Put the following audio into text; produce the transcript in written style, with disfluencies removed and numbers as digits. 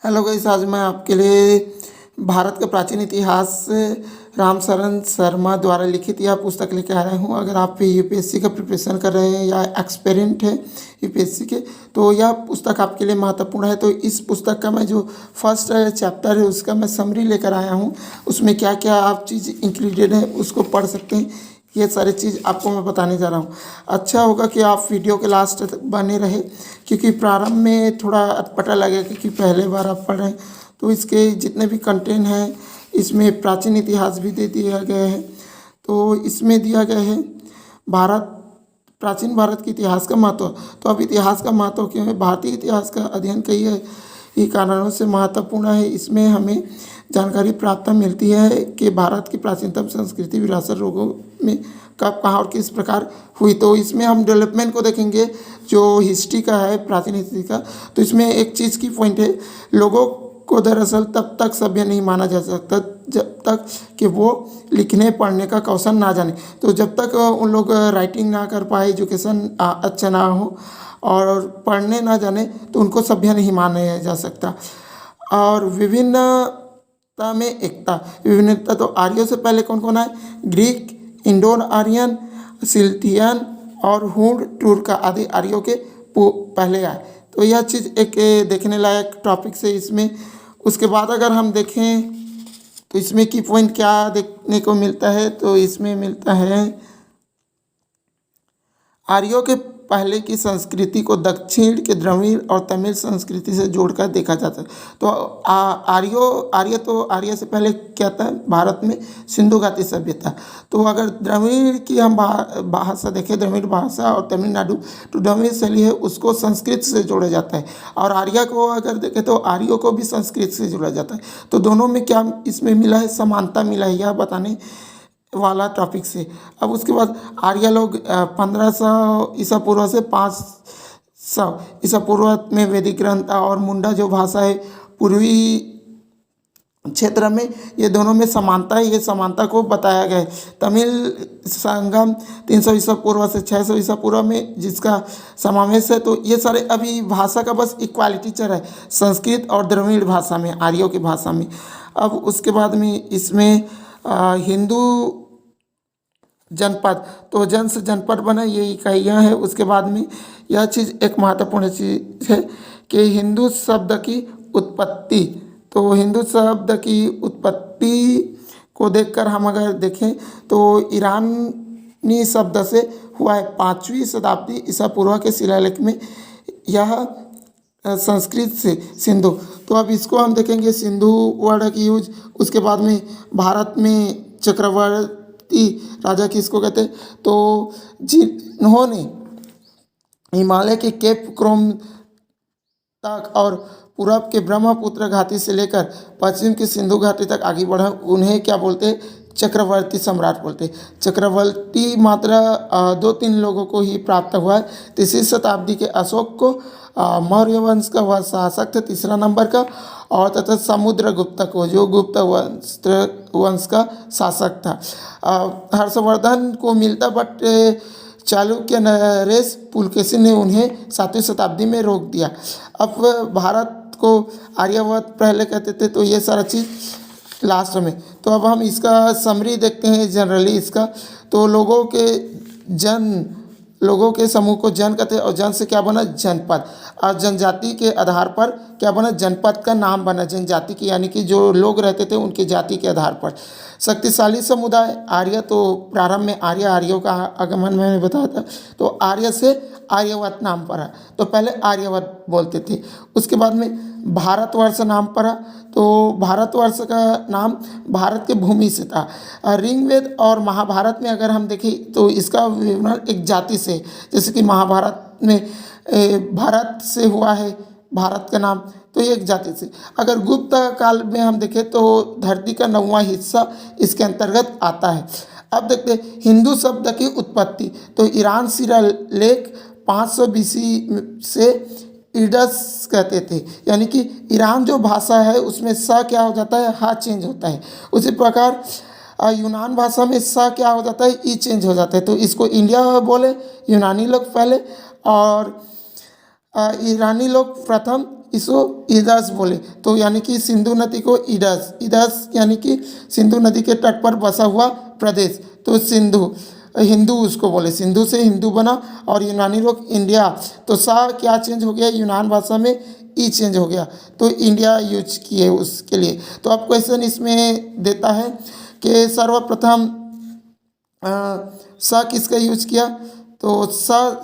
Hello guys, आज मैं आपके लिए भारत का प्राचीन इतिहास रामशरण शर्मा द्वारा लिखित यह पुस्तक लेके आ रहा हूँ। अगर आप यूपीएससी का प्रिपरेशन कर रहे हैं या एक्सपेरेंट है यूपीएससी के, तो यह पुस्तक आपके लिए महत्वपूर्ण है। तो इस पुस्तक का मैं जो फर्स्ट चैप्टर है उसका मैं समरी लेकर आया हूँ। उसमें क्या क्या आप चीज़ इंक्लूडेड है उसको पढ़ सकते हैं। ये सारी चीज़ आपको मैं बताने जा रहा हूँ। अच्छा होगा कि आप वीडियो के लास्ट तक बने रहे, क्योंकि प्रारंभ में थोड़ा अटपटा लगेगा क्योंकि पहले बार आप पढ़ रहे हैं। तो इसके जितने भी कंटेंट हैं इसमें प्राचीन इतिहास भी दे दिया गया है। तो इसमें दिया गया है भारत प्राचीन भारत के इतिहास का महत्व। तो अब इतिहास का महत्व क्यों है? भारतीय इतिहास का अध्ययन कई ही कारणों से महत्वपूर्ण है। इसमें हमें जानकारी प्राप्त मिलती है कि भारत की प्राचीनतम संस्कृति विरासत रोगों में कब कहाँ और किस प्रकार हुई। तो इसमें हम डेवलपमेंट को देखेंगे जो हिस्ट्री का है, प्राचीन हिस्ट्री का। तो इसमें एक चीज़ की पॉइंट है, लोगों को दरअसल तब तक सभ्य नहीं माना जा सकता जब तक कि वो लिखने पढ़ने का कौशल ना जाने। तो जब तक उन लोग राइटिंग ना कर पाए, एजुकेशन अच्छा ना हो और पढ़ने ना जाने, तो उनको सभ्य नहीं माना जा सकता। और विभिन्नता में एकता, विभिन्नता तो आर्यों से पहले कौन कौन आए? ग्रीक, इंडो आर्यन, सिल्थियन और हुड टूर का आदि आर्यों के पहले आए। तो यह चीज़ एक देखने लायक टॉपिक से इसमें। उसके बाद अगर हम देखें तो इसमें की पॉइंट क्या देखने को मिलता है, तो इसमें मिलता है आर्यों के पहले की संस्कृति को दक्षिण के द्रविड़ और तमिल संस्कृति से जोड़कर देखा जाता है। तो आर्य से पहले क्या था भारत में? सिंधु घाटी सभ्यता। तो अगर द्रविड़ की हम भाषा देखें, द्रविड़ भाषा और तमिलनाडु तो द्रविड़ शैली है उसको संस्कृत से जोड़ा जाता है। और आर्य को अगर देखें तो आर्यों को भी संस्कृत से जोड़ा जाता है। तो दोनों में क्या इसमें मिला है? समानता मिला है, यह बताने वाला टॉपिक से। अब उसके बाद आर्य लोग 1500 ईसा पूर्व से 500 ईसा पूर्व में वैदिक ग्रंथ था। और मुंडा जो भाषा है पूर्वी क्षेत्र में, ये दोनों में समानता है, ये समानता को बताया गया है। तमिल संगम 300 ईसा पूर्व से 600 ईसा पूर्व में जिसका समावेश है। तो ये सारे अभी भाषा का बस इक्वालिटी चल रहा है संस्कृत और द्रविड़ भाषा में, आर्यों की भाषा में। अब उसके बाद में इसमें हिंदू जनपद, तो जन से जनपद बना, ये इकाइयाँ हैं। उसके बाद में यह चीज़ एक महत्वपूर्ण चीज़ है कि हिंदू शब्द की उत्पत्ति। तो हिंदू शब्द की उत्पत्ति को देखकर हम अगर देखें तो ईरानी शब्द से हुआ है। 5वीं शताब्दी ईसा पूर्व के शिलालेख में यह संस्कृत से सिंधु। तो अब इसको हम देखेंगे सिंधु वर्ड की यूज। उसके बाद में भारत में चक्रवर्ती राजा किसको कहते हैं? तो जिन्होंने हिमालय के केप क्रोम तक और पूरब के ब्रह्मपुत्र घाटी से लेकर पश्चिम की सिंधु घाटी तक आगे बढ़ा, उन्हें क्या बोलते हैं? चक्रवर्ती सम्राट बोलते हैं। चक्रवर्ती मात्र 2-3 लोगों को ही प्राप्त हुआ है। 3वीं शताब्दी के अशोक को मौर्य वंश का वह शासक थे 3रा नंबर का, और तथा समुद्रगुप्त को जो गुप्त वंश का शासक था। हर्षवर्धन को मिलता, बट चालुक्य नरेश पुलकेशी ने उन्हें 7वीं शताब्दी में रोक दिया। अब भारत को आर्यवर्त पहले कहते थे। तो ये सारा चीज़ लास्ट में। तो अब हम इसका समरी देखते हैं जनरली इसका। तो लोगों के समूह को जन कहते हैं, और जन से क्या बना? जनपद। और जनजाति के आधार पर क्या बना? जनपद का नाम बना जनजाति की, यानी कि जो लोग रहते थे उनकी जाति के आधार पर। शक्तिशाली समुदाय आर्य, तो प्रारंभ में आर्यों का आगमन मैंने बताया था। तो आर्य से आर्यवत नाम पड़ा। तो पहले आर्यवत बोलते थे। उसके बाद में भारतवर्ष नाम पड़ा। तो भारतवर्ष का नाम भारत के भूमि से था। ऋग्वेद और महाभारत में अगर हम देखें तो इसका विवरण एक जाति से, जैसे कि महाभारत में भारत से हुआ है भारत का नाम, तो ये एक जाति से। अगर गुप्त काल में हम देखें तो धरती का 9वां हिस्सा इसके अंतर्गत आता है। अब देखते हैं हिंदू शब्द की उत्पत्ति। तो ईरान शिलालेख 500 BC से ईडस कहते थे, यानी कि ईरान जो भाषा है उसमें स क्या हो जाता है? हा चेंज होता है। उसी प्रकार यूनान भाषा में स क्या हो जाता है? ई चेंज हो जाता है। तो इसको इंडिया बोले यूनानी लोग पहले, और ईरानी लोग प्रथम इसको ईडस बोले। तो यानी कि सिंधु नदी को ईडस, ईडस यानी कि सिंधु नदी के तट पर बसा हुआ प्रदेश। तो सिंधु, हिंदू उसको बोले, सिंधु से हिंदू बना। और यूनानी लोग इंडिया, तो सा क्या चेंज हो गया यूनान भाषा में, ई चेंज हो गया, तो इंडिया यूज किए उसके लिए। तो अब क्वेश्चन इसमें देता है कि सर्वप्रथम सा किसका यूज किया, तो सा